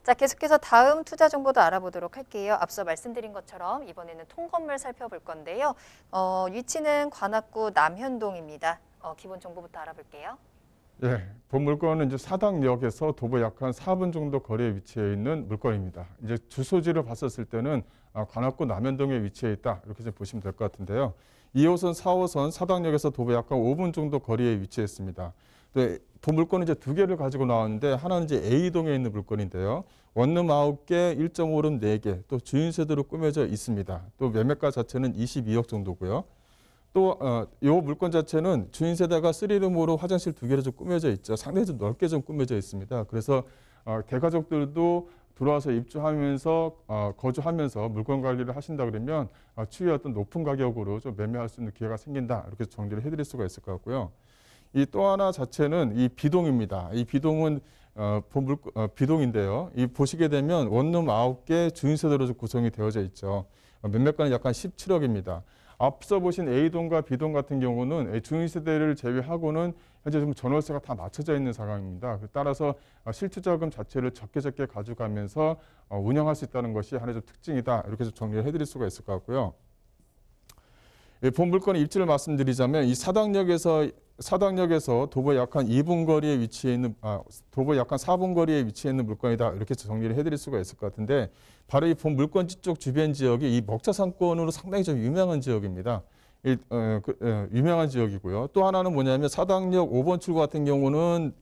자, 계속해서 다음 투자 정보도 알아보도록 할게요. 앞서 말씀드린 것처럼 이번에는 통건물 살펴볼 건데요. 위치는 관악구 남현동입니다. 기본 정보부터 알아볼게요. 예, 본 물건은 이제 사당역에서 도보 약 한 4분 정도 거리에 위치해 있는 물건입니다. 이제 주소지를 봤었을 때는 관악구 남현동에 위치해 있다 이렇게 좀 보시면 될 것 같은데요. 2호선, 4호선 사당역에서 도보 약 한 5분 정도 거리에 위치했습니다. 본 물건은 이제 두 개를 가지고 나왔는데 하나는 이제 A동에 있는 물건인데요. 원룸 9개, 1.5룸 4개, 또 주인 세대로 꾸며져 있습니다. 또 매매가 자체는 22억 정도고요. 또 이 물건 자체는 주인 세대가 3룸으로 화장실 2개로 좀 꾸며져 있죠. 상당히 좀 넓게 좀 꾸며져 있습니다. 그래서 대가족들도 들어와서 입주하면서 거주하면서 물건 관리를 하신다 그러면 추후에 어떤 높은 가격으로 좀 매매할 수 있는 기회가 생긴다. 이렇게 정리를 해드릴 수가 있을 것 같고요. 이 또 하나 자체는 이 B동입니다. 이 B동은 B동인데요. 이 보시게 되면 원룸 9개 주인 세대로 좀 구성이 되어져 있죠. 매매가는 약간 17억입니다. 앞서 보신 A동과 B동 같은 경우는 주인 세대를 제외하고는 현재 좀 전월세가 다 맞춰져 있는 상황입니다. 따라서 실투자금 자체를 적게 가져가면서 운영할 수 있다는 것이 하나의 좀 특징이다. 이렇게 좀 정리를 해드릴 수가 있을 것 같고요. 본 물건의 입지를 말씀드리자면 이 사당역에서 도보 약 한 2분 거리에 위치해 있는 도보 약 한 4분 거리에 위치해 있는 물건이다. 이렇게 정리를 해드릴 수가 있을 것 같은데 바로 이 본 물건지 쪽 주변 지역이 이 먹자 상권으로 상당히 좀 유명한 지역입니다. 유명한 지역이고요. 또 하나는 뭐냐면 사당역 5번 출구 같은 경우는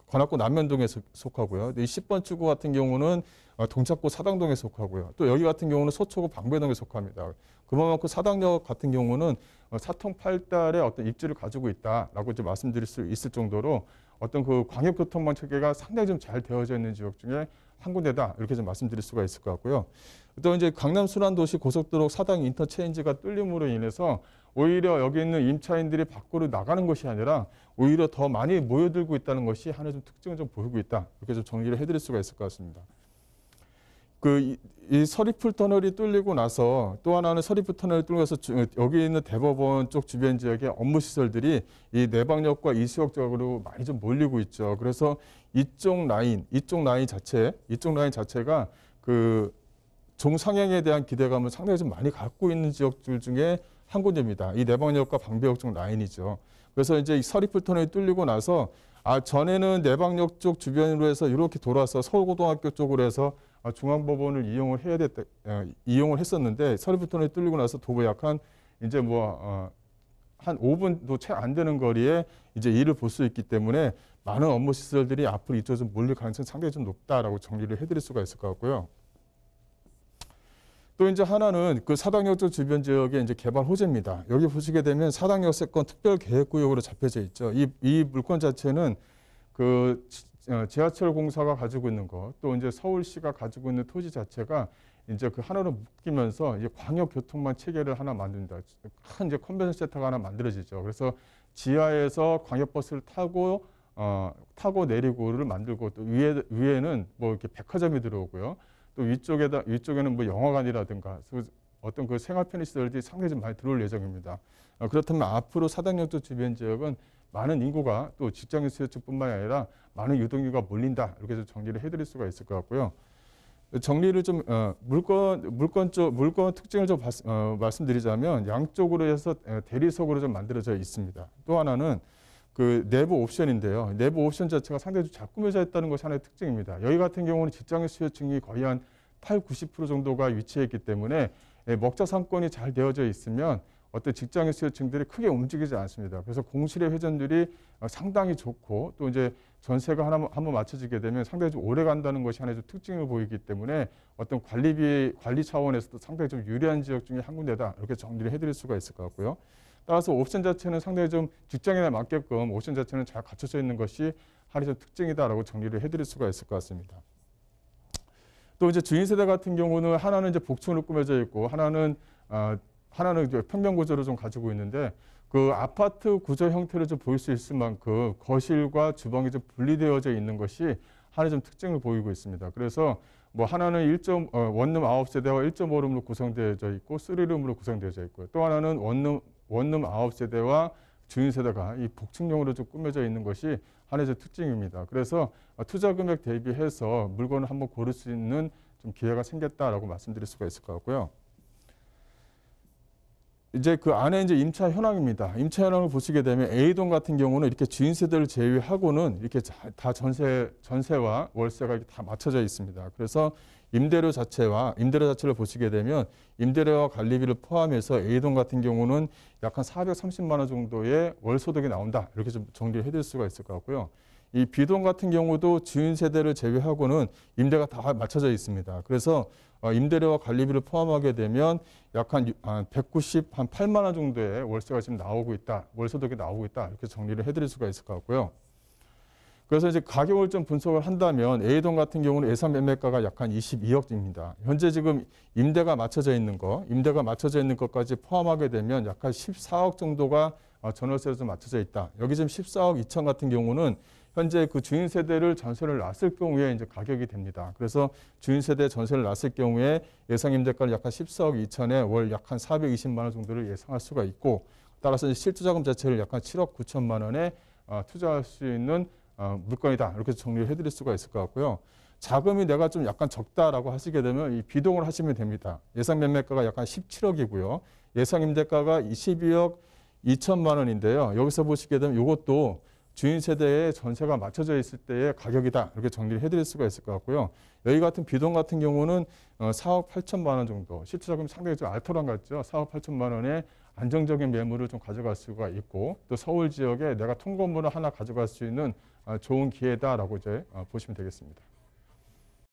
관악구 남현동에 속하고요. 이 10번 출구 같은 경우는 동작구 사당동에 속하고요. 또 여기 같은 경우는 소초구 방배동에 속합니다. 그만큼 사당역 같은 경우는 사통팔달의 어떤 입지를 가지고 있다라고 이제 말씀드릴 수 있을 정도로 어떤 그 광역교통망 체계가 상당히 좀 잘 되어져 있는 지역 중에 한 군데다 이렇게 좀 말씀드릴 수가 있을 것 같고요. 또 이제 강남 순환도시 고속도로 사당 인터체인지가 뚫림으로 인해서 오히려 여기 있는 임차인들이 밖으로 나가는 것이 아니라 오히려 더 많이 모여들고 있다는 것이 하나의 좀 특징을 좀 보이고 있다. 이렇게 좀 정리를 해드릴 수가 있을 것 같습니다. 이 서리풀 터널이 뚫리고 나서 또 하나는 서리풀 터널이 뚫려서 여기 있는 대법원 쪽 주변 지역의 업무 시설들이 이 내방역과 이수역 쪽으로 많이 좀 몰리고 있죠. 그래서 이쪽 라인 자체가 그 종상향에 대한 기대감을 상당히 좀 많이 갖고 있는 지역들 중에 한 군데입니다. 이 내방역과 방배역 쪽 라인이죠. 그래서 이제 이 서리풀 터널이 뚫리고 나서 전에는 내방역 쪽 주변으로 해서 이렇게 돌아서 서울고등학교 쪽으로 해서 중앙법원을 이용을 했었는데 서리풀 터널이 뚫리고 나서 도보 약한 이제 한 5분도 채 안 되는 거리에 이제 일을 볼 수 있기 때문에 많은 업무 시설들이 앞으로 이쪽으로 좀 몰릴 가능성이 상당히 좀 높다라고 정리를 해드릴 수가 있을 것 같고요. 또 이제 하나는 그 사당역 쪽 주변 지역의 이제 개발 호재입니다. 여기 보시게 되면 사당역 세권 특별계획구역으로 잡혀져 있죠. 이 물건 자체는 그 지하철 공사가 가지고 있는 것, 또 이제 서울시가 가지고 있는 토지 자체가 이제 그 하나로 묶이면서 이제 광역교통망 체계를 하나 만듭니다. 큰 이제 컨벤션 센터가 하나 만들어지죠. 그래서 지하에서 광역버스를 타고 내리고를 만들고 또 위에는 뭐 이렇게 백화점이 들어오고요. 또 위쪽에는 뭐 영화관이라든가 어떤 그 생활 편의 시설들이 상당히 좀 많이 들어올 예정입니다. 그렇다면 앞으로 사당역 쪽 주변 지역은 많은 인구가 또 직장인 수요층뿐만 아니라 많은 유동인구가 몰린다. 이렇게 좀 정리를 해드릴 수가 있을 것 같고요. 정리를 좀 물건 특징을 좀 말씀드리자면 양쪽으로 해서 대리석으로 좀 만들어져 있습니다. 또 하나는 그 내부 옵션인데요. 내부 옵션 자체가 상당히 잘 꾸며져 있다는 것이 하나의 특징입니다. 여기 같은 경우는 직장인 수요층이 거의 한 80~90% 정도가 위치해 있기 때문에 먹자 상권이 잘 되어져 있으면 어떤 직장인 수요층들이 크게 움직이지 않습니다. 그래서 공실의 회전율이 상당히 좋고 또 이제 전세가 한번 맞춰지게 되면 상당히 좀 오래 간다는 것이 하나의 좀 특징을 보이기 때문에 어떤 관리 차원에서도 상당히 좀 유리한 지역 중에 한 군데다 이렇게 정리를 해드릴 수가 있을 것 같고요. 따라서 옵션 자체는 상당히 좀 직장인에 맞게끔 옵션 자체는 잘 갖춰져 있는 것이 하나의 좀 특징이다라고 정리를 해드릴 수가 있을 것 같습니다. 또 이제 주인 세대 같은 경우는 하나는 이제 복층으로 꾸며져 있고 하나는 이제 평면 구조를 좀 가지고 있는데 그 아파트 구조 형태를 좀 보일 수 있을 만큼 거실과 주방이 좀 분리되어져 있는 것이 하나의 좀 특징을 보이고 있습니다. 그래서 뭐 하나는 원룸 9세대와 1.5룸으로 구성되어져 있고 3룸으로 구성되어져 있고요. 또 하나는 원룸 9세대와 주인 세대가 이 복층형으로 좀 꾸며져 있는 것이 한해적 특징입니다. 그래서 투자 금액 대비해서 물건을 한번 고를 수 있는 좀 기회가 생겼다라고 말씀드릴 수가 있을 것 같고요. 이제 그 안에 이제 임차 현황입니다. 임차 현황을 보시게 되면 A동 같은 경우는 이렇게 주인 세대를 제외하고는 이렇게 다 전세와 월세가 이렇게 다 맞춰져 있습니다. 그래서 임대료 자체를 보시게 되면 임대료와 관리비를 포함해서 A동 같은 경우는 약 한 430만 원 정도의 월 소득이 나온다. 이렇게 좀 정리를 해드릴 수가 있을 것 같고요. 이 B동 같은 경우도 주인 세대를 제외하고는 임대가 다 맞춰져 있습니다. 그래서 임대료와 관리비를 포함하게 되면 약 한 198만 원 정도의 월세가 지금 나오고 있다. 월소득이 나오고 있다. 이렇게 정리를 해드릴 수가 있을 것 같고요. 그래서 이제 가격을 좀 분석을 한다면 A동 같은 경우는 예상 매매가가 약 한 22억입니다. 현재 지금 임대가 맞춰져 있는 것까지 포함하게 되면 약 한 14억 정도가 전월세로 좀 맞춰져 있다. 여기 지금 14억 2천 같은 경우는 현재 그 주인 세대를 전세를 놨을 경우에 이제 가격이 됩니다. 그래서 주인 세대 전세를 놨을 경우에 예상 임대가를 약 한 14억 2천에 월 약 한 420만 원 정도를 예상할 수가 있고, 따라서 이제 실투자금 자체를 약 한 7억 9천만 원에 투자할 수 있는 물건이다. 이렇게 정리를 해드릴 수가 있을 것 같고요. 자금이 내가 좀 약간 적다라고 하시게 되면 이 비동을 하시면 됩니다. 예상 매매가가 약간 17억이고요. 예상 임대가가 22억 2천만 원인데요. 여기서 보시게 되면 이것도 주인 세대의 전세가 맞춰져 있을 때의 가격이다. 이렇게 정리를 해드릴 수가 있을 것 같고요. 여기 같은 비동 같은 경우는 4억 8천만 원 정도, 실투자금이 상당히 좀 알토란 같죠. 4억 8천만 원의 안정적인 매물을 좀 가져갈 수가 있고, 또 서울 지역에 내가 통건물을 하나 가져갈 수 있는 좋은 기회다라고 이제 보시면 되겠습니다.